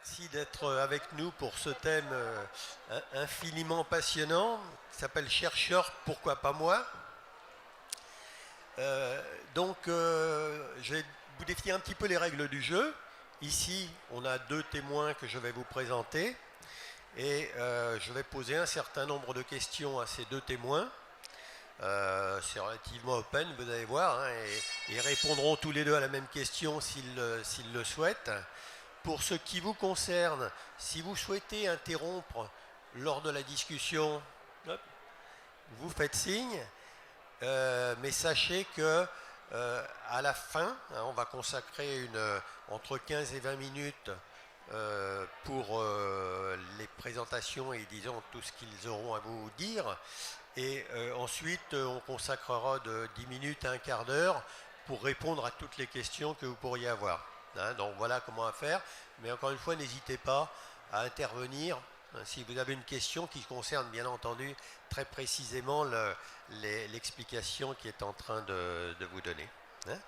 Merci d'être avec nous pour ce thème infiniment passionnant qui s'appelle Chercheur, pourquoi pas moi. Je vais vous définir un petit peu les règles du jeu. Ici, on a deux témoins que je vais vous présenter et je vais poser un certain nombre de questions à ces deux témoins. C'est relativement open, vous allez voir, hein, et ils répondront tous les deux à la même question s'ils le souhaitent. Pour ce qui vous concerne, si vous souhaitez interrompre lors de la discussion, vous faites signe, mais sachez que à la fin, hein, on va consacrer entre 15 et 20 minutes pour les présentations et disons tout ce qu'ils auront à vous dire. Et ensuite, on consacrera de 10 minutes à un quart d'heure pour répondre à toutes les questions que vous pourriez avoir. Hein, donc voilà comment faire. Mais encore une fois, n'hésitez pas à intervenir hein, si vous avez une question qui concerne bien entendu très précisément l'explication qui est en train de vous donner. Hein.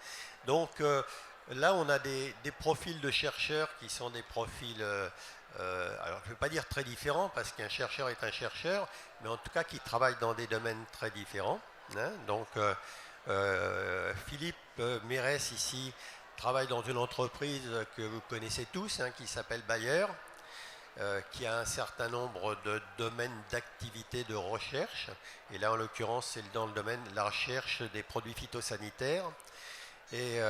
Donc là, on a des profils de chercheurs qui sont des profils... alors, je ne veux pas dire très différents, parce qu'un chercheur est un chercheur, mais en tout cas qui travaille dans des domaines très différents. Hein. Donc, Philippe Mérès, ici, travaille dans une entreprise que vous connaissez tous, hein, qui s'appelle Bayer, qui a un certain nombre de domaines d'activité de recherche. Et là, en l'occurrence, c'est dans le domaine de la recherche des produits phytosanitaires. Et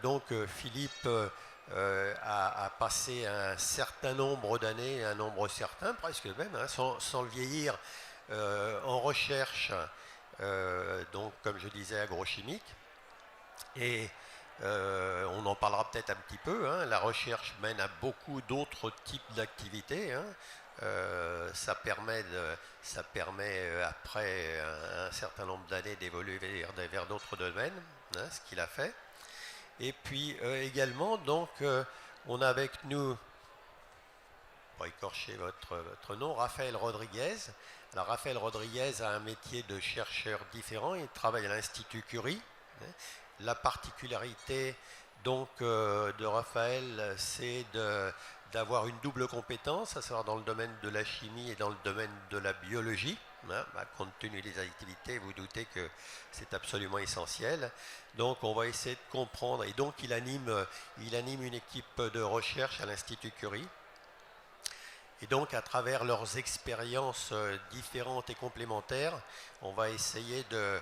donc, Philippe... a passé un certain nombre d'années, un nombre certain, presque même, hein, sans le vieillir, en recherche, donc comme je disais, agrochimique. Et on en parlera peut-être un petit peu. Hein, la recherche mène à beaucoup d'autres types d'activités. Hein, ça permet après un certain nombre d'années d'évoluer vers d'autres domaines, hein, ce qu'il a fait. Et puis également, donc, on a avec nous, pour écorcher votre nom, Raphaël Rodriguez. Alors, Raphaël Rodriguez a un métier de chercheur différent. Il travaille à l'Institut Curie. La particularité, donc, de Raphaël, c'est d'avoir une double compétence, à savoir dans le domaine de la chimie et dans le domaine de la biologie. Hein, compte tenu des activités, vous doutez que c'est absolument essentiel. Donc on va essayer de comprendre, et donc il anime une équipe de recherche à l'Institut Curie. Et donc à travers leurs expériences différentes et complémentaires, on va essayer de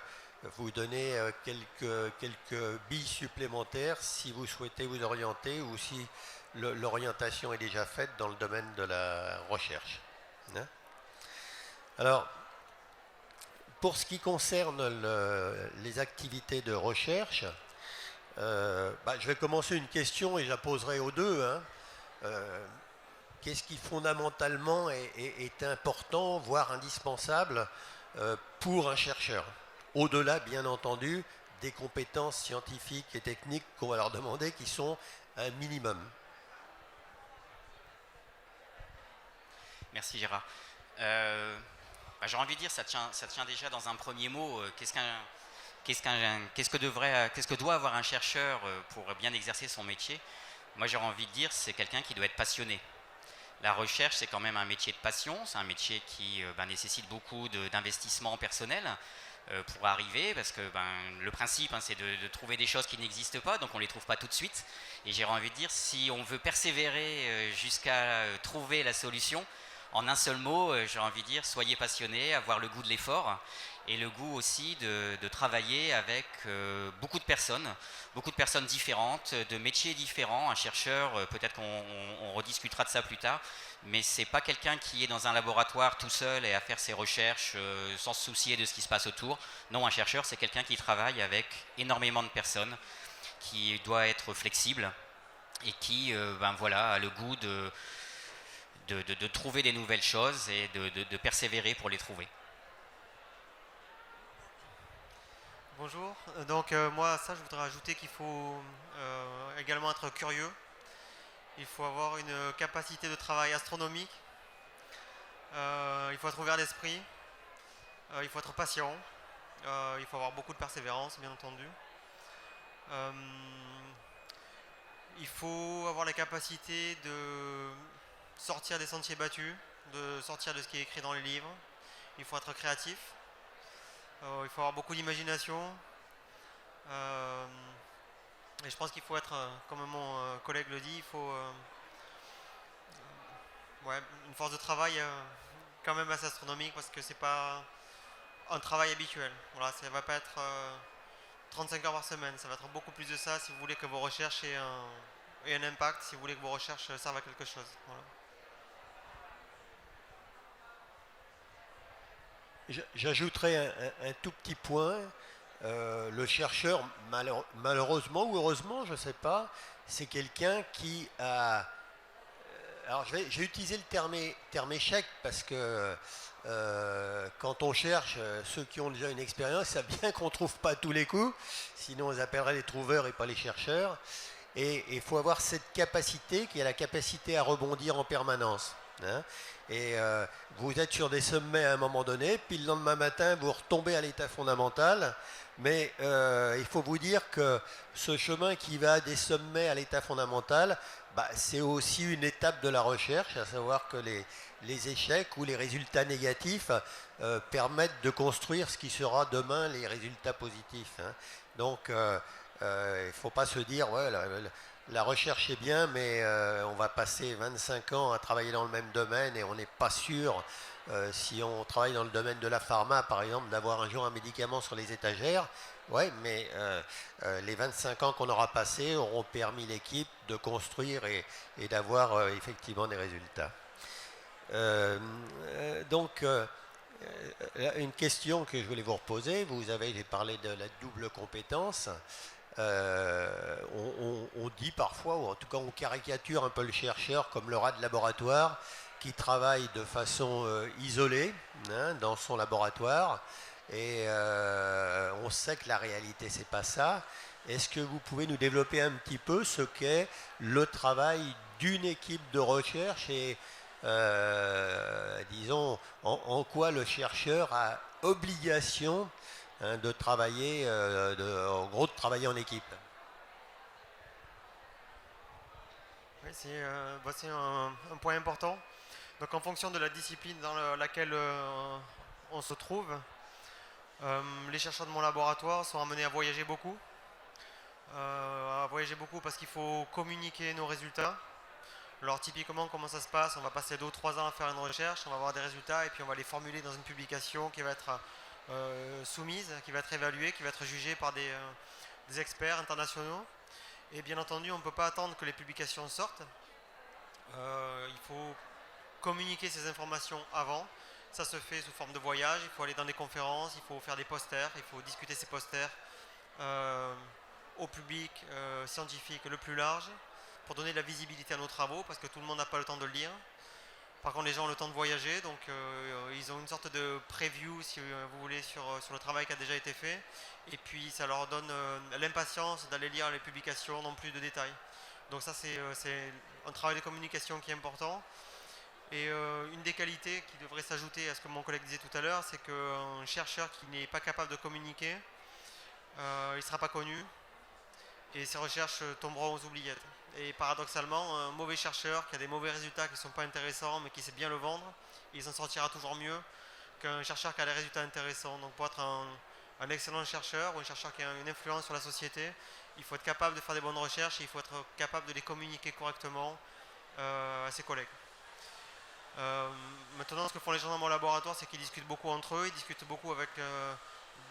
vous donner quelques billes supplémentaires si vous souhaitez vous orienter ou si l'orientation est déjà faite dans le domaine de la recherche. Hein? Alors, pour ce qui concerne les activités de recherche, je vais commencer une question et je la poserai aux deux. Hein. Qu'est-ce qui fondamentalement est important, voire indispensable pour un chercheur? Au-delà, bien entendu, des compétences scientifiques et techniques qu'on va leur demander, qui sont un minimum. Merci Gérard. J'ai envie de dire, ça tient déjà dans un premier mot. Qu'est-ce que doit avoir un chercheur pour bien exercer son métier? Moi, j'aurais envie de dire, c'est quelqu'un qui doit être passionné. La recherche, c'est quand même un métier de passion. C'est un métier qui nécessite beaucoup d'investissement personnel pour arriver, parce que le principe, hein, c'est de trouver des choses qui n'existent pas, donc on ne les trouve pas tout de suite. Et j'ai envie de dire, si on veut persévérer jusqu'à trouver la solution, en un seul mot, j'ai envie de dire, soyez passionné, avoir le goût de l'effort et le goût aussi de travailler avec beaucoup de personnes différentes, de métiers différents. Un chercheur, peut-être qu'on rediscutera de ça plus tard, mais c'est pas quelqu'un qui est dans un laboratoire tout seul et à faire ses recherches sans se soucier de ce qui se passe autour. Non, un chercheur, c'est quelqu'un qui travaille avec énormément de personnes, qui doit être flexible et qui a le goût de trouver des nouvelles choses et de persévérer pour les trouver. Bonjour, donc moi je voudrais ajouter qu'il faut également être curieux. Il faut avoir une capacité de travail astronomique. Il faut être ouvert d'esprit. Il faut être patient. Il faut avoir beaucoup de persévérance, bien entendu. Il faut avoir la capacité sortir des sentiers battus, de sortir de ce qui est écrit dans les livres. Il faut être créatif. Il faut avoir beaucoup d'imagination. Et je pense qu'il faut être, comme mon collègue le dit, il faut une force de travail quand même assez astronomique parce que c'est pas un travail habituel. Voilà, ça ne va pas être 35 heures par semaine, ça va être beaucoup plus de ça si vous voulez que vos recherches aient un impact, si vous voulez que vos recherches servent à quelque chose. Voilà. J'ajouterais un tout petit point. Le chercheur, malheureusement ou heureusement, je ne sais pas, c'est quelqu'un qui a... Alors, j'ai utilisé le terme échec parce que quand on cherche, ceux qui ont déjà une expérience savent bien qu'on ne trouve pas tous les coups, sinon on les appellerait les trouveurs et pas les chercheurs. Et il faut avoir cette capacité qui est la capacité à rebondir en permanence. Hein. Et vous êtes sur des sommets à un moment donné, puis le lendemain matin, vous retombez à l'état fondamental. Mais il faut vous dire que ce chemin qui va des sommets à l'état fondamental, c'est aussi une étape de la recherche, à savoir que les échecs ou les résultats négatifs permettent de construire ce qui sera demain les résultats positifs. Hein. Donc, il ne faut pas se dire, ouais, la recherche est bien, mais on va passer 25 ans à travailler dans le même domaine et on n'est pas sûr, si on travaille dans le domaine de la pharma, par exemple, d'avoir un jour un médicament sur les étagères. Ouais, mais les 25 ans qu'on aura passés auront permis l'équipe de construire et d'avoir effectivement des résultats. Donc, une question que je voulais vous reposer, j'ai parlé de la double compétence. On dit parfois, ou en tout cas on caricature un peu le chercheur comme le rat de laboratoire qui travaille de façon isolée dans son laboratoire. Et on sait que la réalité, c'est pas ça. Est-ce que vous pouvez nous développer un petit peu ce qu'est le travail d'une équipe de recherche et disons en quoi le chercheur a obligation de travailler, en gros de travailler en équipe? Oui, c'est un point important. Donc en fonction de la discipline dans laquelle on se trouve, les chercheurs de mon laboratoire sont amenés à voyager beaucoup. Parce qu'il faut communiquer nos résultats. Alors typiquement, comment ça se passe? On va passer 2 ou 3 ans à faire une recherche, on va avoir des résultats et puis on va les formuler dans une publication qui va être soumise, qui va être évaluée, qui va être jugée par des experts internationaux. Et bien entendu, on ne peut pas attendre que les publications sortent. Il faut communiquer ces informations avant. Ça se fait sous forme de voyage, il faut aller dans des conférences, il faut faire des posters, il faut discuter ces posters au public scientifique le plus large pour donner de la visibilité à nos travaux parce que tout le monde n'a pas le temps de le lire. Par contre, les gens ont le temps de voyager, donc ils ont une sorte de preview, si vous voulez, sur le travail qui a déjà été fait. Et puis, ça leur donne l'impatience d'aller lire les publications dans plus de détails. Donc ça, c'est un travail de communication qui est important. Et une des qualités qui devrait s'ajouter à ce que mon collègue disait tout à l'heure, c'est qu'un chercheur qui n'est pas capable de communiquer, il ne sera pas connu et ses recherches tomberont aux oubliettes. Et paradoxalement, un mauvais chercheur qui a des mauvais résultats qui ne sont pas intéressants mais qui sait bien le vendre, il s'en sortira toujours mieux qu'un chercheur qui a des résultats intéressants. Donc pour être un excellent chercheur ou un chercheur qui a une influence sur la société, il faut être capable de faire des bonnes recherches et il faut être capable de les communiquer correctement à ses collègues. Maintenant, ce que font les gens dans mon laboratoire, c'est qu'ils discutent beaucoup entre eux, ils discutent beaucoup avec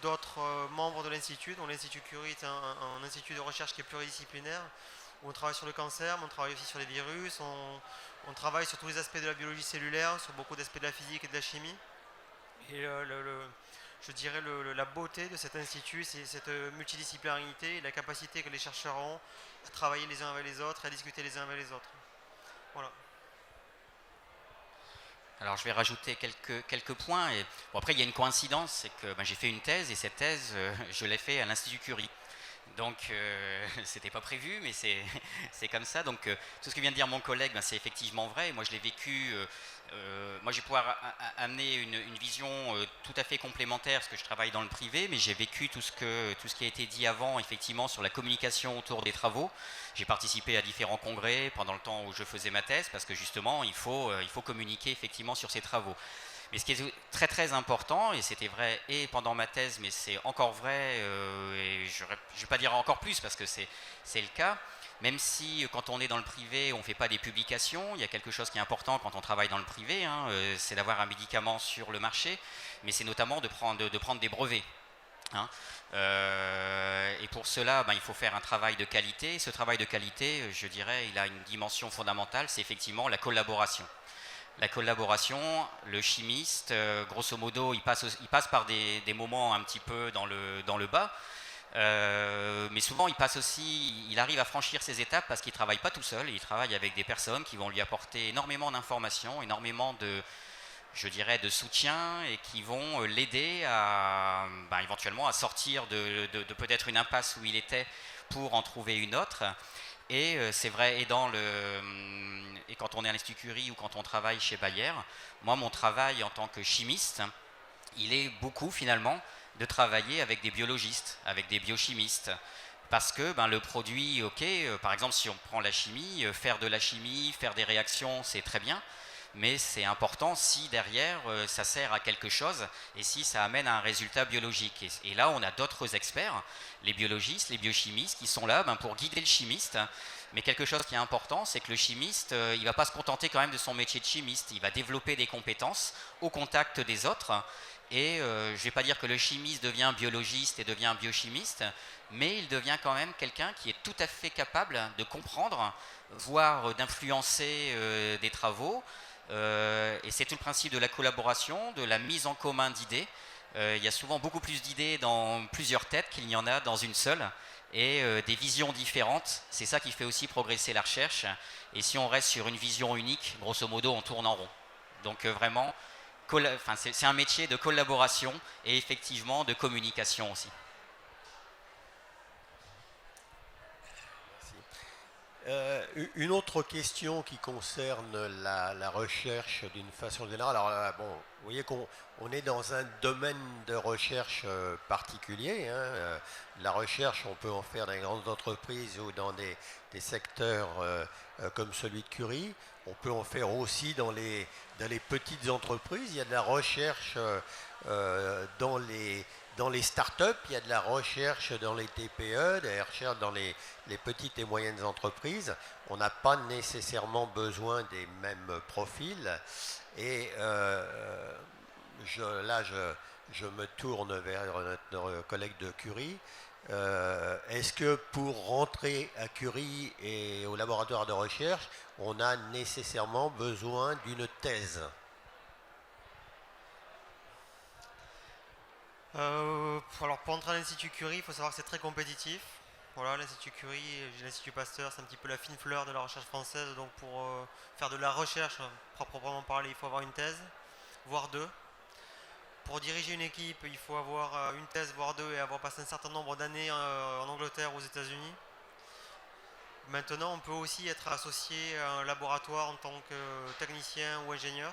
d'autres membres de l'Institut. Donc l'Institut Curie est un institut de recherche qui est pluridisciplinaire, où on travaille sur le cancer, mais on travaille aussi sur les virus, on travaille sur tous les aspects de la biologie cellulaire, sur beaucoup d'aspects de la physique et de la chimie. Et je dirais la beauté de cet institut, c'est cette multidisciplinarité et la capacité que les chercheurs ont à travailler les uns avec les autres, à discuter les uns avec les autres. Voilà. Alors je vais rajouter quelques points. Après, il y a une coïncidence, c'est que j'ai fait une thèse et cette thèse, je l'ai fait à l'Institut Curie. Donc, c'était pas prévu, mais c'est comme ça. Donc, tout ce que vient de dire mon collègue, c'est effectivement vrai. Moi, je l'ai vécu. Moi, je vais pouvoir amener une vision tout à fait complémentaire, parce que je travaille dans le privé, mais j'ai vécu tout ce qui a été dit avant, effectivement, sur la communication autour des travaux. J'ai participé à différents congrès pendant le temps où je faisais ma thèse, parce que justement, il faut communiquer effectivement sur ces travaux. Mais ce qui est très très important, et c'était vrai et pendant ma thèse, mais c'est encore vrai, et je ne vais pas dire encore plus parce que c'est le cas, même si quand on est dans le privé, on ne fait pas des publications, il y a quelque chose qui est important quand on travaille dans le privé, c'est d'avoir un médicament sur le marché, mais c'est notamment de prendre des brevets. Et pour cela, il faut faire un travail de qualité. Ce travail de qualité, je dirais, il a une dimension fondamentale, c'est effectivement la collaboration. La collaboration, le chimiste, grosso modo, il passe par des moments un petit peu dans le bas, mais souvent il arrive à franchir ces étapes parce qu'il ne travaille pas tout seul, il travaille avec des personnes qui vont lui apporter énormément d'informations, énormément je dirais, de soutien et qui vont l'aider à éventuellement à sortir de peut-être une impasse où il était pour en trouver une autre. Et c'est vrai, et quand on est à l'Institut Curie ou quand on travaille chez Bayer, moi mon travail en tant que chimiste, il est beaucoup finalement de travailler avec des biologistes, avec des biochimistes. Parce que le produit, par exemple si on prend la chimie, faire de la chimie, faire des réactions, c'est très bien. Mais c'est important si derrière ça sert à quelque chose et si ça amène à un résultat biologique. Et là, on a d'autres experts, les biologistes, les biochimistes, qui sont là pour guider le chimiste. Mais quelque chose qui est important, c'est que le chimiste, il ne va pas se contenter quand même de son métier de chimiste. Il va développer des compétences au contact des autres. Et je ne vais pas dire que le chimiste devient biologiste et devient biochimiste, mais il devient quand même quelqu'un qui est tout à fait capable de comprendre, voire d'influencer des travaux. Et c'est tout le principe de la collaboration, de la mise en commun d'idées. Il y a souvent beaucoup plus d'idées dans plusieurs têtes qu'il n'y en a dans une seule, et des visions différentes, c'est ça qui fait aussi progresser la recherche. Et si on reste sur une vision unique, grosso modo, on tourne en rond. Donc vraiment, c'est un métier de collaboration et effectivement de communication aussi. Une autre question qui concerne la recherche d'une façon générale. Alors bon, vous voyez qu'on est dans un domaine de recherche particulier. La recherche, on peut en faire dans les grandes entreprises ou dans des secteurs comme celui de Curie. On peut en faire aussi dans les petites entreprises. Il y a de la recherche dans les startups, il y a de la recherche dans les TPE, de la recherche dans les petites et moyennes entreprises. On n'a pas nécessairement besoin des mêmes profils. Et je me tourne vers notre collègue de Curie. Est-ce que pour rentrer à Curie et au laboratoire de recherche, on a nécessairement besoin d'une thèse ? Alors pour entrer à l'Institut Curie, il faut savoir que c'est très compétitif. Voilà, l'Institut Curie, l'Institut Pasteur, c'est un petit peu la fine fleur de la recherche française. Donc pour faire de la recherche, proprement parler, il faut avoir une thèse, voire deux. Pour diriger une équipe, il faut avoir une thèse, voire deux, et avoir passé un certain nombre d'années en Angleterre, aux États-Unis. Maintenant, on peut aussi être associé à un laboratoire en tant que technicien ou ingénieur,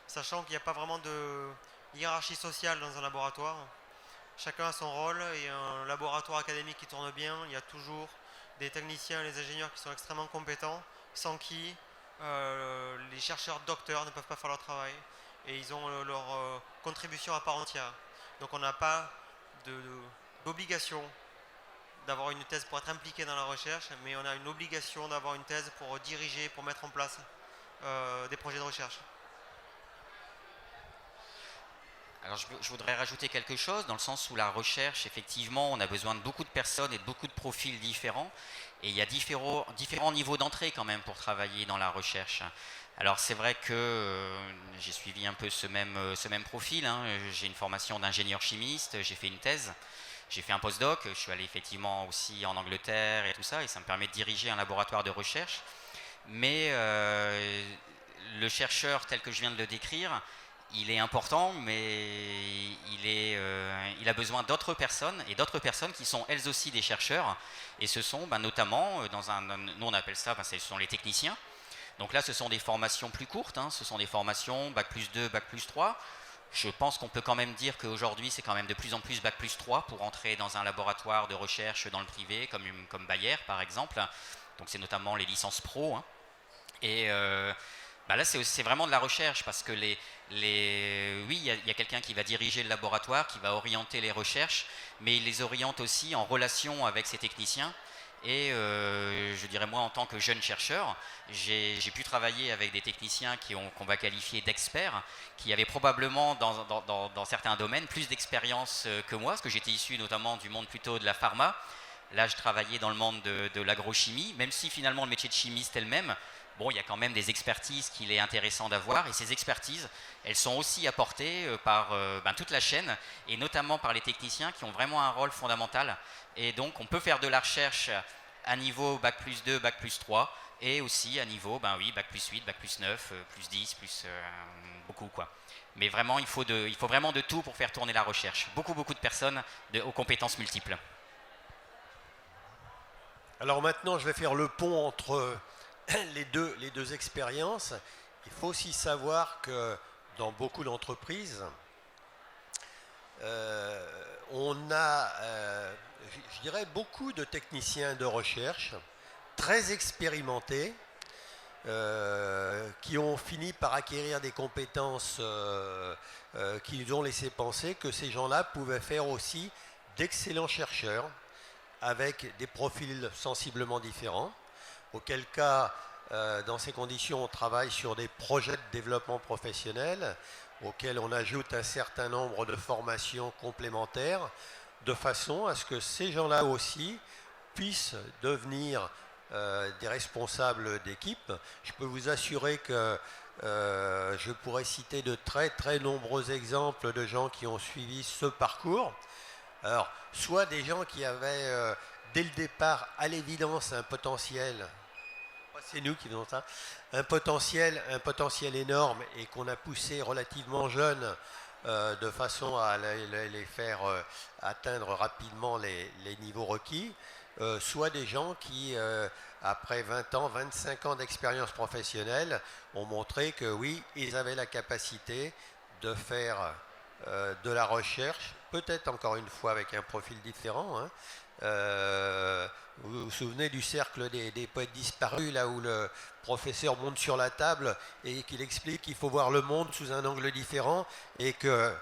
sachant qu'il n'y a pas vraiment de hiérarchie sociale dans un laboratoire. Chacun a son rôle, et un laboratoire académique qui tourne bien, il y a toujours des techniciens et des ingénieurs qui sont extrêmement compétents, sans qui les chercheurs docteurs ne peuvent pas faire leur travail, et ils ont leur contribution à part entière. Donc on n'a pas d'obligation d'avoir une thèse pour être impliqué dans la recherche, mais on a une obligation d'avoir une thèse pour diriger, pour mettre en place des projets de recherche. Alors je voudrais rajouter quelque chose dans le sens où la recherche, effectivement, on a besoin de beaucoup de personnes et de beaucoup de profils différents. Et il y a différents niveaux d'entrée quand même pour travailler dans la recherche. Alors c'est vrai que j'ai suivi un peu ce même profil. J'ai une formation d'ingénieur chimiste, j'ai fait une thèse, j'ai fait un postdoc, je suis allé effectivement aussi en Angleterre et tout ça, et ça me permet de diriger un laboratoire de recherche. Mais le chercheur tel que je viens de le décrire, il est important, mais il a besoin d'autres personnes, et d'autres personnes qui sont elles aussi des chercheurs, et ce sont notamment, nous on appelle ça, ce sont les techniciens. Donc là, ce sont des formations plus courtes, ce sont des formations Bac+2, Bac+3. Je pense qu'on peut quand même dire qu'aujourd'hui, c'est quand même de plus en plus Bac+3 pour entrer dans un laboratoire de recherche dans le privé, comme Bayer par exemple. Donc c'est notamment les licences pro. Et là, c'est vraiment de la recherche, parce que oui, il y a quelqu'un qui va diriger le laboratoire, qui va orienter les recherches, mais il les oriente aussi en relation avec ses techniciens. Et je dirais, moi, en tant que jeune chercheur, j'ai pu travailler avec des techniciens qu'on va qualifier d'experts, qui avaient probablement, dans certains domaines, plus d'expérience que moi, parce que j'étais issu notamment du monde plutôt de la pharma. Là, je travaillais dans le monde de l'agrochimie, même si finalement le métier de chimiste est le même. Bon, il y a quand même des expertises qu'il est intéressant d'avoir, et ces expertises, elles sont aussi apportées par toute la chaîne, et notamment par les techniciens qui ont vraiment un rôle fondamental. Et donc, on peut faire de la recherche à niveau Bac+2, Bac+3, et aussi à niveau, Bac+8, Bac+9, +10, beaucoup quoi. Mais vraiment, il faut vraiment de tout pour faire tourner la recherche. Beaucoup de personnes aux compétences multiples. Alors maintenant, je vais faire le pont entre les deux expériences. Il faut aussi savoir que dans beaucoup d'entreprises, on a, je dirais, beaucoup de techniciens de recherche très expérimentés qui ont fini par acquérir des compétences qui nous ont laissé penser que ces gens-là pouvaient faire aussi d'excellents chercheurs avec des profils sensiblement différents, auquel cas, dans ces conditions, on travaille sur des projets de développement professionnel auxquels on ajoute un certain nombre de formations complémentaires, de façon à ce que ces gens-là aussi puissent devenir des responsables d'équipe. Je peux vous assurer que je pourrais citer de très nombreux exemples de gens qui ont suivi ce parcours. Alors, soit des gens qui avaient dès le départ, à l'évidence, un potentiel, c'est nous qui faisons ça, un potentiel énorme, et qu'on a poussé relativement jeunes de façon à les faire atteindre rapidement les niveaux requis, soit des gens qui, après 20 ans, 25 ans d'expérience professionnelle, ont montré que oui, ils avaient la capacité de faire de la recherche, peut-être encore une fois avec un profil différent. Vous vous souvenez du cercle des poètes disparus, là où le professeur monte sur la table et qu'il explique qu'il faut voir le monde sous un angle différent, et que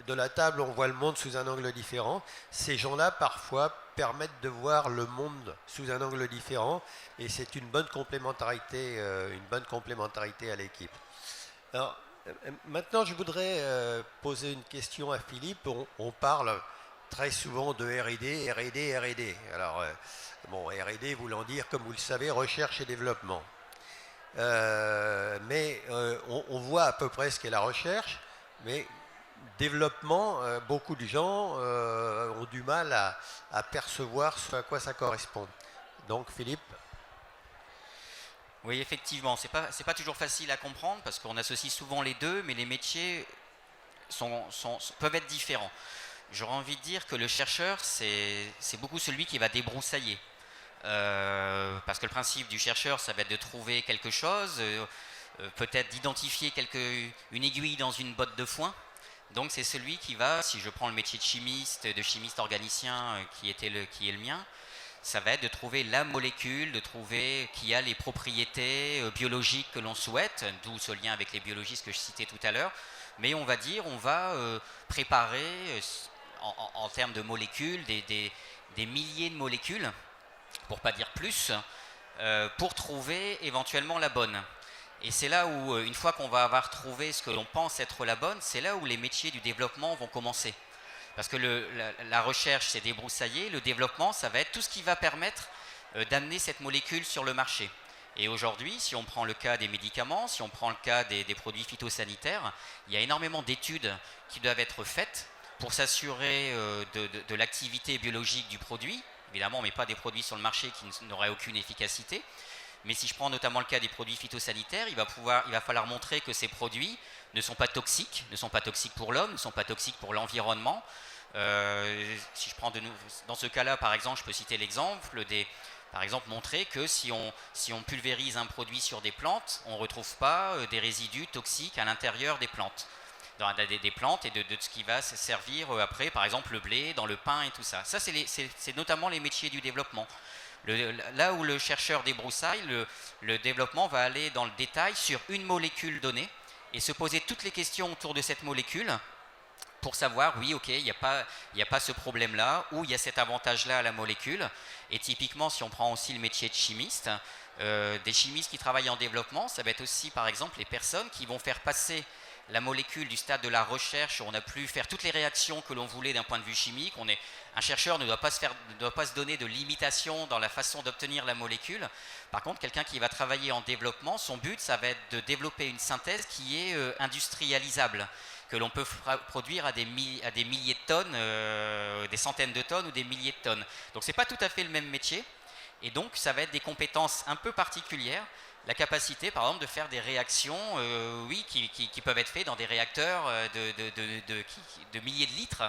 de la table on voit le monde sous un angle différent. Ces gens-là parfois permettent de voir le monde sous un angle différent, et c'est une bonne complémentarité à l'équipe. Alors, maintenant, je voudrais poser une question à Philippe. On parle très souvent de R&D, R&D, R&D. Alors, R&D voulant dire, comme vous le savez, recherche et développement. Mais on voit à peu près ce qu'est la recherche, mais développement, beaucoup de gens ont du mal à percevoir ce à quoi ça correspond. Donc, Philippe. Oui, effectivement, c'est pas toujours facile à comprendre, parce qu'on associe souvent les deux, mais les métiers peuvent être différents. J'aurais envie de dire que le chercheur, c'est beaucoup celui qui va débroussailler. Parce que le principe du chercheur, ça va être de trouver quelque chose, peut-être d'identifier une aiguille dans une botte de foin. Donc c'est celui qui va, si je prends le métier de chimiste organicien qui est le mien, ça va être de trouver la molécule, de trouver qui a les propriétés biologiques que l'on souhaite, d'où ce lien avec les biologistes que je citais tout à l'heure. Mais on va préparer en termes de molécules des milliers de molécules, pour pas dire plus, pour trouver éventuellement la bonne. Et c'est là où, une fois qu'on va avoir trouvé ce que l'on pense être la bonne, c'est là où les métiers du développement vont commencer. Parce que la recherche, c'est débroussailler, le développement, ça va être tout ce qui va permettre d'amener cette molécule sur le marché. Et aujourd'hui, si on prend le cas des médicaments, si on prend le cas des produits phytosanitaires, il y a énormément d'études qui doivent être faites pour s'assurer de l'activité biologique du produit. Évidemment, on ne met pas des produits sur le marché qui n'auraient aucune efficacité, Mais si je prends notamment le cas des produits phytosanitaires, il va falloir montrer que ces produits ne sont pas toxiques pour l'homme, ne sont pas toxiques pour l'environnement. Si je prends dans ce cas-là, par exemple, je peux citer l'exemple par exemple, montrer que si on pulvérise un produit sur des plantes, on ne retrouve pas des résidus toxiques à l'intérieur des plantes. Des plantes et de ce qui va se servir après, par exemple le blé, dans le pain et tout ça. Ça, c'est notamment les métiers du développement. Là où le chercheur débroussaille, le développement va aller dans le détail sur une molécule donnée et se poser toutes les questions autour de cette molécule pour savoir, oui, ok, il n'y a pas ce problème-là, ou il y a cet avantage-là à la molécule. Et typiquement, si on prend aussi le métier de chimiste, des chimistes qui travaillent en développement, ça va être aussi, par exemple, les personnes qui vont faire passer la molécule du stade de la recherche, où on a pu faire toutes les réactions que l'on voulait d'un point de vue chimique. Un chercheur ne doit pas se donner de limitation dans la façon d'obtenir la molécule. Par contre, quelqu'un qui va travailler en développement, son but, ça va être de développer une synthèse qui est industrialisable, que l'on peut produire à des milliers de tonnes, des centaines de tonnes ou des milliers de tonnes. Donc ce n'est pas tout à fait le même métier, et donc ça va être des compétences un peu particulières. La capacité, par exemple, de faire des réactions qui peuvent être faites dans des réacteurs de milliers de litres,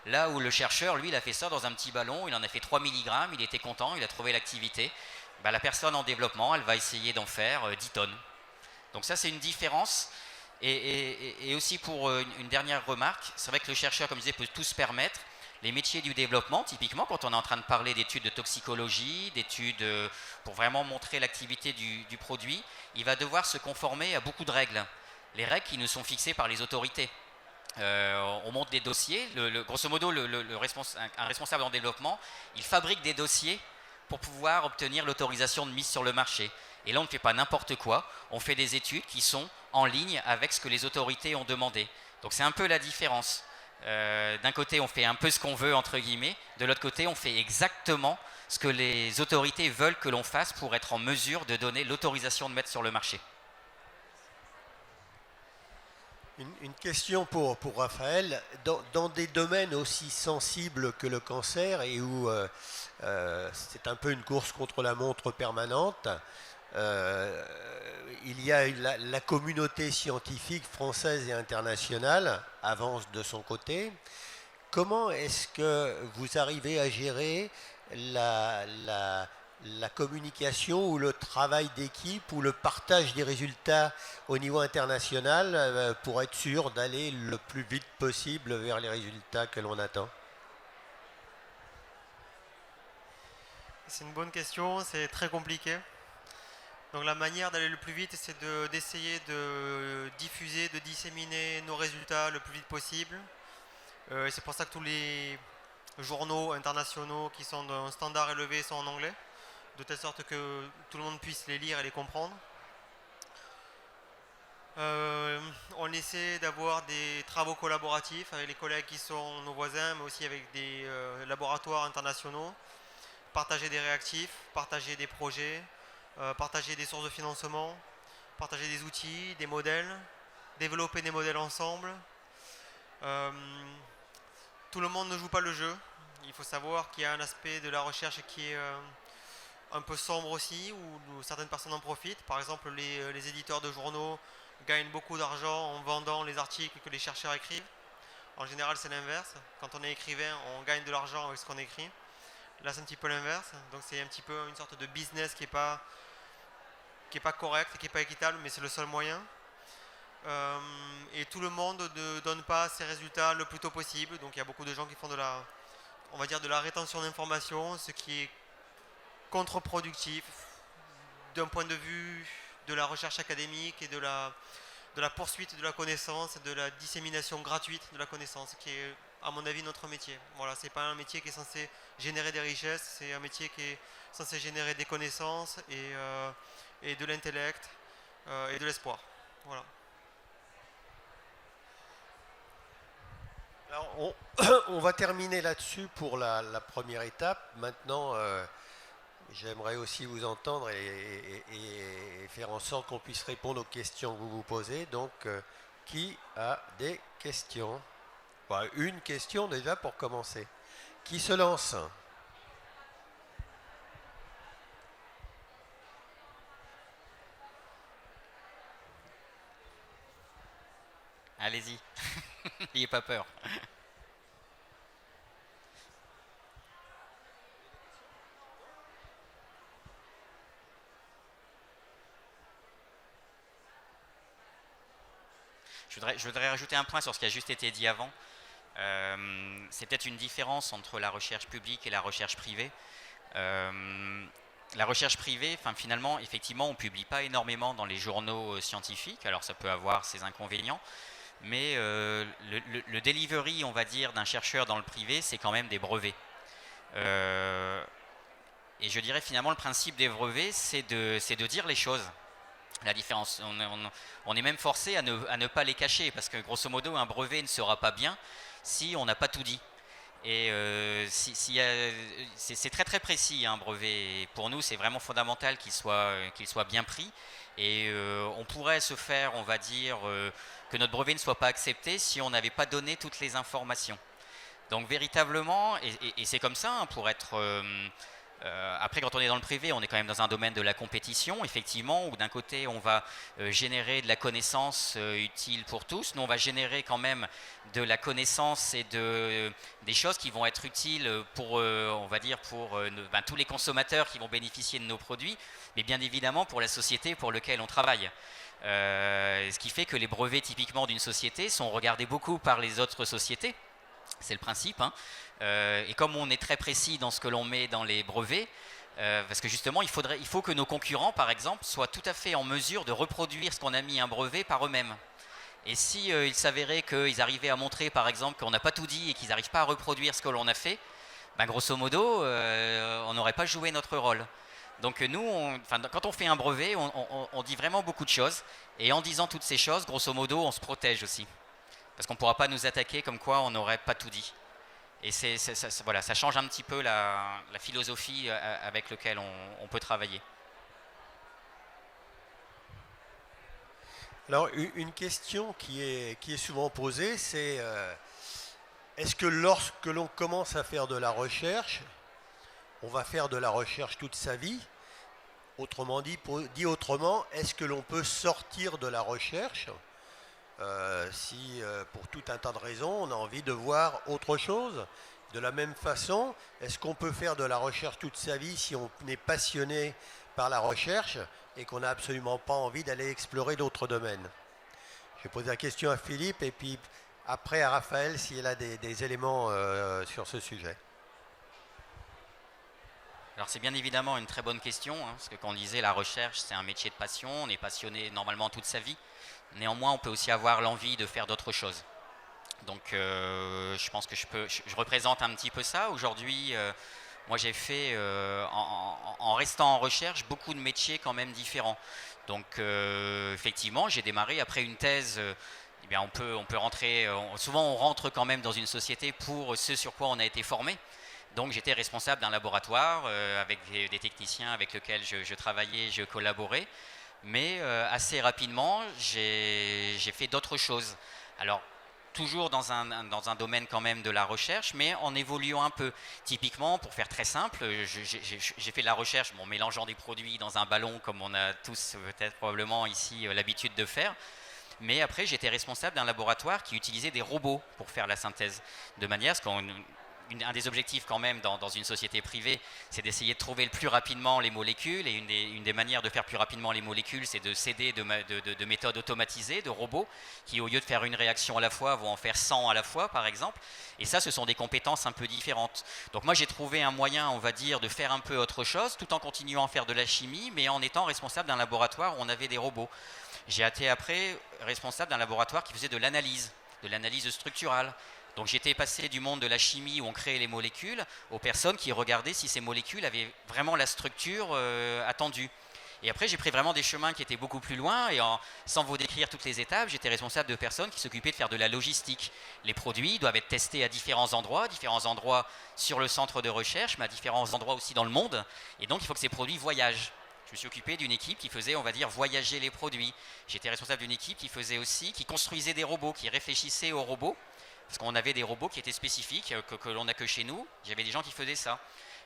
là où le chercheur, lui, il a fait ça dans un petit ballon, il en a fait 3 mg, il était content, il a trouvé l'activité. La personne en développement, elle va essayer d'en faire 10 tonnes. Donc ça, c'est une différence. Et aussi pour une dernière remarque, c'est vrai que le chercheur, comme je disais, peut tout se permettre. Les métiers du développement, typiquement, quand on est en train de parler d'études de toxicologie, d'études pour vraiment montrer l'activité du produit, il va devoir se conformer à beaucoup de règles. Les règles qui nous sont fixées par les autorités. On monte des dossiers. Grosso modo, un responsable en développement, il fabrique des dossiers pour pouvoir obtenir l'autorisation de mise sur le marché. Et là, on ne fait pas n'importe quoi, on fait des études qui sont en ligne avec ce que les autorités ont demandé. Donc c'est un peu la différence. D'un côté, on fait un peu ce qu'on veut, entre guillemets. De l'autre côté, on fait exactement ce que les autorités veulent que l'on fasse pour être en mesure de donner l'autorisation de mettre sur le marché. Une question pour Raphaël. Dans des domaines aussi sensibles que le cancer et où c'est un peu une course contre la montre permanente, il y a la communauté scientifique française et internationale avance de son côté. Comment est-ce que vous arrivez à gérer la communication ou le travail d'équipe ou le partage des résultats au niveau international pour être sûr d'aller le plus vite possible vers les résultats que l'on attend? C'est une bonne question, c'est très compliqué. Donc la manière d'aller le plus vite, c'est d'essayer de diffuser, de disséminer nos résultats le plus vite possible. C'est pour ça que tous les journaux internationaux qui sont d'un standard élevé sont en anglais, de telle sorte que tout le monde puisse les lire et les comprendre. On essaie d'avoir des travaux collaboratifs avec les collègues qui sont nos voisins, mais aussi avec des laboratoires internationaux. Partager des réactifs, partager des projets, partager des sources de financement, partager des outils, des modèles, développer des modèles ensemble. Tout le monde ne joue pas le jeu. Il faut savoir qu'il y a un aspect de la recherche qui est un peu sombre aussi, où certaines personnes en profitent. Par exemple, les éditeurs de journaux gagnent beaucoup d'argent en vendant les articles que les chercheurs écrivent. En général, c'est l'inverse. Quand on est écrivain, on gagne de l'argent avec ce qu'on écrit. Là, c'est un petit peu l'inverse. Donc, c'est un petit peu une sorte de business qui est pas correct, qui n'est pas équitable, mais c'est le seul moyen. Et tout le monde ne donne pas ses résultats le plus tôt possible. Donc, il y a beaucoup de gens qui font de la rétention d'informations, ce qui est contre-productif d'un point de vue de la recherche académique et de la poursuite de la connaissance, de la dissémination gratuite de la connaissance, qui est, à mon avis, notre métier. Voilà, c'est pas un métier qui est censé générer des richesses, c'est un métier qui est censé générer des connaissances et de l'intellect et de l'espoir. Voilà. Alors, on va terminer là-dessus pour la première étape. Maintenant, j'aimerais aussi vous entendre et faire en sorte qu'on puisse répondre aux questions que vous vous posez. Donc, qui a des questions? Une question déjà pour commencer. Qui se lance? Allez-y, n'ayez pas peur. Je voudrais rajouter un point sur ce qui a juste été dit avant. C'est peut-être une différence entre la recherche publique et la recherche privée. La recherche privée, finalement, effectivement, on ne publie pas énormément dans les journaux scientifiques, alors ça peut avoir ses inconvénients, mais le delivery, on va dire, d'un chercheur dans le privé, c'est quand même des brevets. Et je dirais finalement le principe des brevets, c'est de dire les choses. La différence, on est même forcé à ne pas les cacher, parce que grosso modo, un brevet ne sera pas bien si on n'a pas tout dit. Et c'est très très précis un brevet. Et pour nous, c'est vraiment fondamental qu'il soit bien pris. Et on pourrait se faire, on va dire, que notre brevet ne soit pas accepté si on n'avait pas donné toutes les informations. Donc véritablement, et c'est comme ça, hein, pour être... après, quand on est dans le privé, on est quand même dans un domaine de la compétition, effectivement, où d'un côté, on va générer de la connaissance utile pour tous. Nous, on va générer quand même de la connaissance et des choses qui vont être utiles pour, on va dire, pour tous les consommateurs qui vont bénéficier de nos produits, mais bien évidemment pour la société pour laquelle on travaille. Ce qui fait que les brevets, typiquement, d'une société sont regardés beaucoup par les autres sociétés. C'est le principe, hein. Et comme on est très précis dans ce que l'on met dans les brevets, parce que justement il faut que nos concurrents par exemple soient tout à fait en mesure de reproduire ce qu'on a mis un brevet par eux-mêmes. Et si il s'avérait qu'ils arrivaient à montrer par exemple qu'on n'a pas tout dit et qu'ils n'arrivent pas à reproduire ce que l'on a fait, grosso modo on n'aurait pas joué notre rôle. Donc nous, quand on fait un brevet, on dit vraiment beaucoup de choses, et en disant toutes ces choses, grosso modo, on se protège aussi. Parce qu'on ne pourra pas nous attaquer comme quoi on n'aurait pas tout dit. Et voilà, ça change un petit peu la philosophie avec laquelle on peut travailler. Alors, une question qui est souvent posée, c'est est-ce que lorsque l'on commence à faire de la recherche, on va faire de la recherche toute sa vie? Autrement dit autrement, est-ce que l'on peut sortir de la recherche si pour tout un tas de raisons on a envie de voir autre chose? De la même façon, est-ce qu'on peut faire de la recherche toute sa vie si on est passionné par la recherche et qu'on n'a absolument pas envie d'aller explorer d'autres domaines? Je vais poser la question à Philippe et puis après à Raphaël s'il a des éléments sur ce sujet. Alors c'est bien évidemment une très bonne question, hein, parce que quand on disait la recherche, c'est un métier de passion, on est passionné normalement toute sa vie. Néanmoins, on peut aussi avoir l'envie de faire d'autres choses. Donc je pense que je représente un petit peu ça. Aujourd'hui, moi j'ai fait, en restant en recherche, beaucoup de métiers quand même différents. Donc effectivement, j'ai démarré après une thèse. Eh bien, on peut rentrer, souvent on rentre quand même dans une société pour ce sur quoi on a été formé. Donc j'étais responsable d'un laboratoire avec des techniciens avec lesquels je travaillais, je collaborais. Mais assez rapidement, j'ai fait d'autres choses. Alors, toujours dans un domaine quand même de la recherche, mais en évoluant un peu. Typiquement, pour faire très simple, j'ai fait de la recherche en mélangeant des produits dans un ballon, comme on a tous peut-être probablement ici l'habitude de faire. Mais après, j'étais responsable d'un laboratoire qui utilisait des robots pour faire la synthèse, de manière à ce qu'on... Un des objectifs quand même dans une société privée, c'est d'essayer de trouver le plus rapidement les molécules, et une des manières de faire plus rapidement les molécules, c'est de s'aider de méthodes automatisées, de robots, qui au lieu de faire une réaction à la fois, vont en faire 100 à la fois par exemple, et ça ce sont des compétences un peu différentes. Donc moi j'ai trouvé un moyen, on va dire, de faire un peu autre chose, tout en continuant à faire de la chimie, mais en étant responsable d'un laboratoire où on avait des robots. J'ai été après responsable d'un laboratoire qui faisait de l'analyse structurale. Donc j'étais passé du monde de la chimie où on créait les molécules aux personnes qui regardaient si ces molécules avaient vraiment la structure attendue. Et après j'ai pris vraiment des chemins qui étaient beaucoup plus loin et sans vous décrire toutes les étapes, j'étais responsable de personnes qui s'occupaient de faire de la logistique. Les produits doivent être testés à différents endroits sur le centre de recherche, mais à différents endroits aussi dans le monde. Et donc il faut que ces produits voyagent. Je me suis occupé d'une équipe qui faisait, on va dire, voyager les produits. J'étais responsable d'une équipe qui construisait des robots, qui réfléchissait aux robots. Parce qu'on avait des robots qui étaient spécifiques, que l'on n'a que chez nous. Il y avait des gens qui faisaient ça.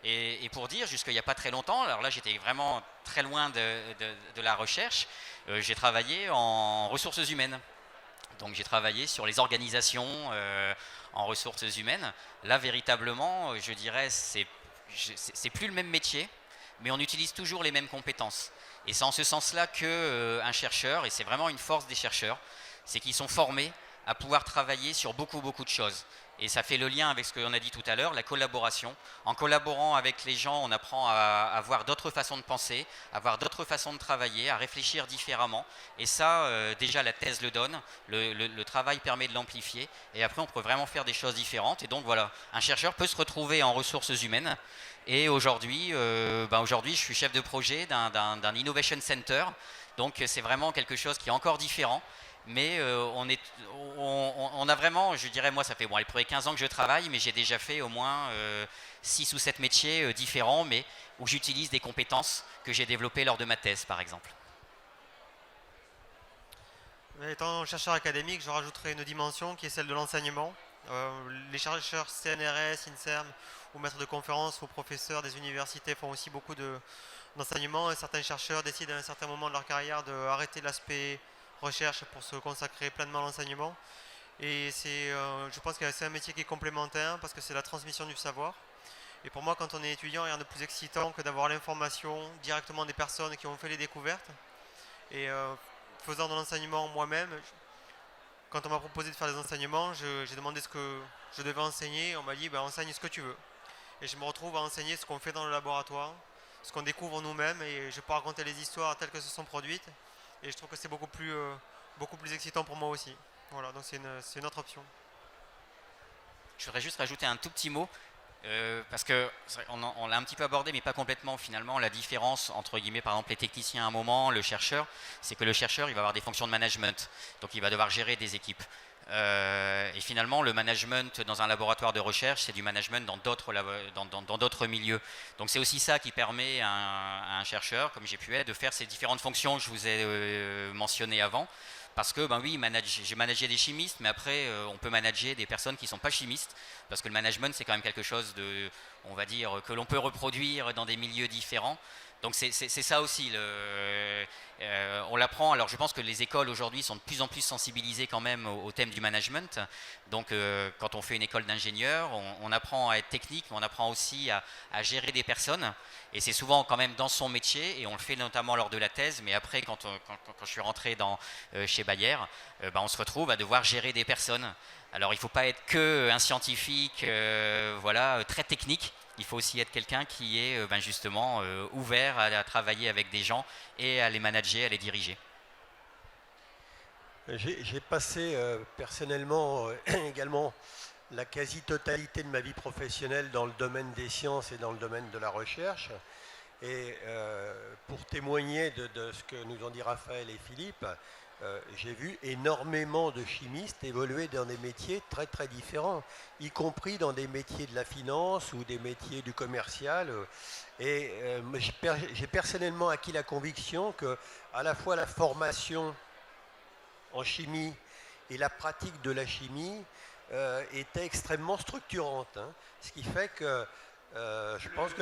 Et pour dire, jusqu'il n'y a pas très longtemps, alors là j'étais vraiment très loin de la recherche, j'ai travaillé en ressources humaines. Donc j'ai travaillé sur les organisations en ressources humaines. Là, véritablement, je dirais, c'est plus le même métier, mais on utilise toujours les mêmes compétences. Et c'est en ce sens-là qu'un chercheur, et c'est vraiment une force des chercheurs, c'est qu'ils sont formés à pouvoir travailler sur beaucoup de choses. Et ça fait le lien avec ce qu'on a dit tout à l'heure, la collaboration. En collaborant avec les gens, on apprend à avoir d'autres façons de penser, à avoir d'autres façons de travailler, à réfléchir différemment. Et ça, déjà, la thèse le donne, le travail permet de l'amplifier. Et après, on peut vraiment faire des choses différentes. Et donc, voilà, un chercheur peut se retrouver en ressources humaines. Et aujourd'hui, je suis chef de projet d'un Innovation Center. Donc, c'est vraiment quelque chose qui est encore différent. Mais on a vraiment, je dirais, moi, ça fait les premiers 15 ans que je travaille, mais j'ai déjà fait au moins 6 ou 7 métiers différents, mais où j'utilise des compétences que j'ai développées lors de ma thèse, par exemple. Étant chercheur académique, je rajouterai une dimension qui est celle de l'enseignement. Les chercheurs CNRS, INSERM ou maîtres de conférences ou professeurs des universités font aussi beaucoup d'enseignement et certains chercheurs décident à un certain moment de leur carrière d'arrêter l'aspect recherche pour se consacrer pleinement à l'enseignement. Et je pense que c'est un métier qui est complémentaire parce que c'est la transmission du savoir. Et pour moi, quand on est étudiant, rien de plus excitant que d'avoir l'information directement des personnes qui ont fait les découvertes. Et faisant de l'enseignement moi-même, quand on m'a proposé de faire des enseignements, j'ai demandé ce que je devais enseigner. On m'a dit, enseigne ce que tu veux. Et je me retrouve à enseigner ce qu'on fait dans le laboratoire, ce qu'on découvre nous-mêmes, et je peux raconter les histoires telles que se sont produites. Et je trouve que c'est beaucoup plus excitant pour moi aussi. Voilà, donc c'est une autre option. Je voudrais juste rajouter un tout petit mot, parce qu'on l'a un petit peu abordé, mais pas complètement finalement, la différence entre guillemets, par exemple les techniciens à un moment, le chercheur, c'est que le chercheur, il va avoir des fonctions de management, donc il va devoir gérer des équipes. Et finalement, le management dans un laboratoire de recherche, c'est du management dans d'autres milieux. Donc c'est aussi ça qui permet à un chercheur, comme j'ai pu être, de faire ces différentes fonctions que je vous ai mentionnées avant. Parce que, oui, j'ai managé des chimistes, mais après, on peut manager des personnes qui ne sont pas chimistes, parce que le management, c'est quand même quelque chose on va dire, que l'on peut reproduire dans des milieux différents. Donc c'est ça aussi, on l'apprend. Alors je pense que les écoles aujourd'hui sont de plus en plus sensibilisées quand même au thème du management. Donc quand on fait une école d'ingénieur, on apprend à être technique, mais on apprend aussi à gérer des personnes. Et c'est souvent quand même dans son métier, et on le fait notamment lors de la thèse, mais après quand je suis rentré chez Bayer, on se retrouve à devoir gérer des personnes. Alors il ne faut pas être qu'un scientifique très technique. Il faut aussi être quelqu'un qui est justement ouvert à travailler avec des gens et à les manager, à les diriger. J'ai passé personnellement également la quasi-totalité de ma vie professionnelle dans le domaine des sciences et dans le domaine de la recherche. Et pour témoigner de ce que nous ont dit Raphaël et Philippe, j'ai vu énormément de chimistes évoluer dans des métiers très très différents, y compris dans des métiers de la finance ou des métiers du commercial. Et j'ai personnellement acquis la conviction que à la fois la formation en chimie et la pratique de la chimie était extrêmement structurante. Ce qui fait que je pense que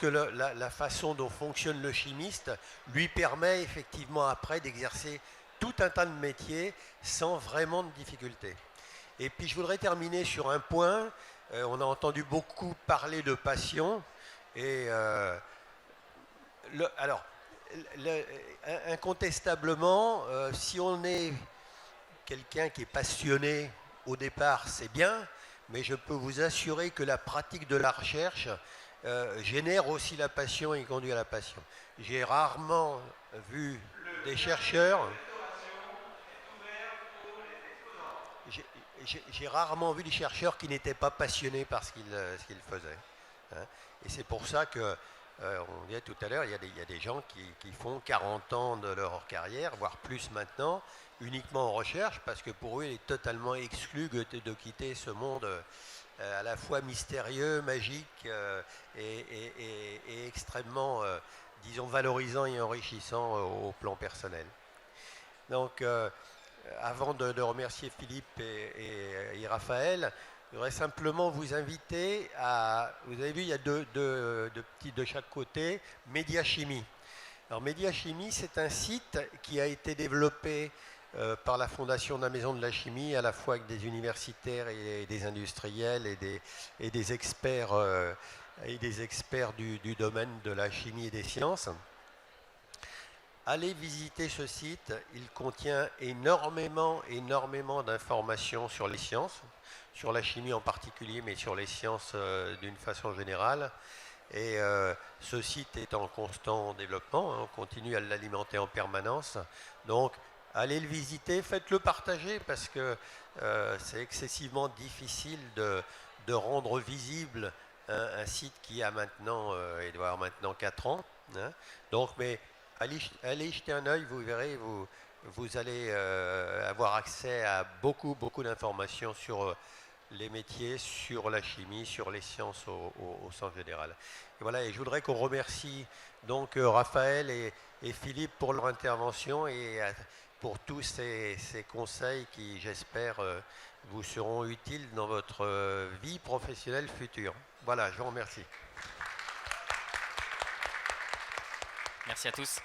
la façon dont fonctionne le chimiste lui permet effectivement après d'exercer tout un tas de métiers sans vraiment de difficultés. Et puis je voudrais terminer sur un point. On a entendu beaucoup parler de passion. Et incontestablement, si on est quelqu'un qui est passionné au départ, c'est bien, mais je peux vous assurer que la pratique de la recherche génère aussi la passion et conduit à la passion. J'ai rarement vu des chercheurs. J'ai rarement vu des chercheurs qui n'étaient pas passionnés par ce qu'ils faisaient. Et c'est pour ça que, on disait tout à l'heure, il y a des gens qui font 40 ans de leur carrière, voire plus maintenant, uniquement en recherche, parce que pour eux, il est totalement exclu de quitter ce monde à la fois mystérieux, magique et extrêmement, disons, valorisant et enrichissant au plan personnel. Donc, avant de remercier Philippe et Raphaël, je voudrais simplement vous inviter à... Vous avez vu, il y a deux petits de chaque côté, média chimie. Alors Médiachimie, c'est un site qui a été développé par la Fondation de la Maison de la Chimie, à la fois avec des universitaires et des industriels et des experts, du domaine de la chimie et des sciences. Allez visiter ce site, il contient énormément d'informations sur les sciences, sur la chimie en particulier, mais sur les sciences d'une façon générale. Et ce site est en constant développement, hein, on continue à l'alimenter en permanence. Donc, allez le visiter, faites-le partager parce que c'est excessivement difficile de rendre visible un site qui a maintenant, il doit avoir maintenant 4 ans. Hein. Donc, mais allez jeter un œil, vous verrez, vous allez avoir accès à beaucoup d'informations sur les métiers, sur la chimie, sur les sciences au sens général. Et voilà, et je voudrais qu'on remercie donc Raphaël et Philippe pour leur intervention et pour tous ces conseils qui, j'espère, vous seront utiles dans votre vie professionnelle future. Voilà, je vous remercie. Merci à tous.